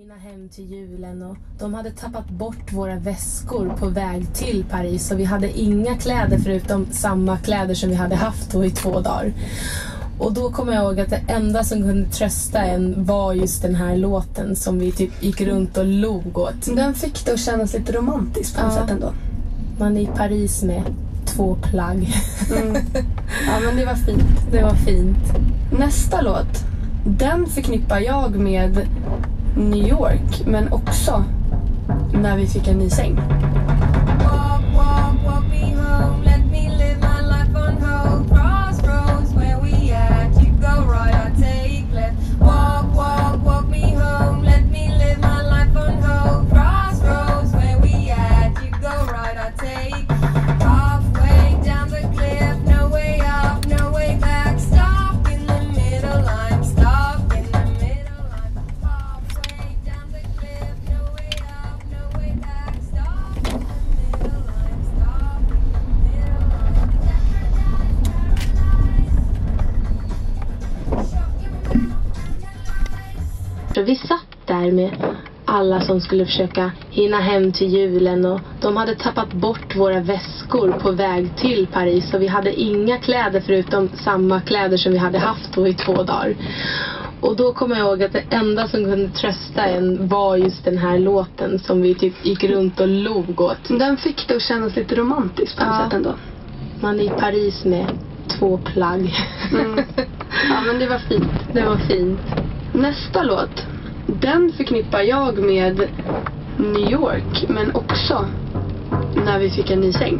hinna hem till julen och de hade tappat bort våra väskor på väg till Paris och vi hade inga kläder förutom samma kläder som vi hade haft då i 2 dagar. Och då kommer jag ihåg att det enda som kunde trösta en var just den här låten som vi typ gick runt och log åt. Den fick det att kännas lite romantiskt på något sätt ändå. Man är i Paris med 2 plagg. Ja, men det var fint. Det var fint. Nästa låt, den förknippar jag med New York, men också när vi fick en ny säng. Vi satt där med alla som skulle försöka hinna hem till julen och de hade tappat bort våra väskor på väg till Paris och vi hade inga kläder förutom samma kläder som vi hade haft då i 2 dagar. Och då kommer jag ihåg att det enda som kunde trösta en var just den här låten som vi typ gick runt och log åt. Den fick det att kännas lite romantiskt på något sätt ändå. Man är i Paris med 2 plagg. Ja, men det var fint. Det var fint. Nästa låt, den förknippar jag med New York, men också när vi fick en ny säng.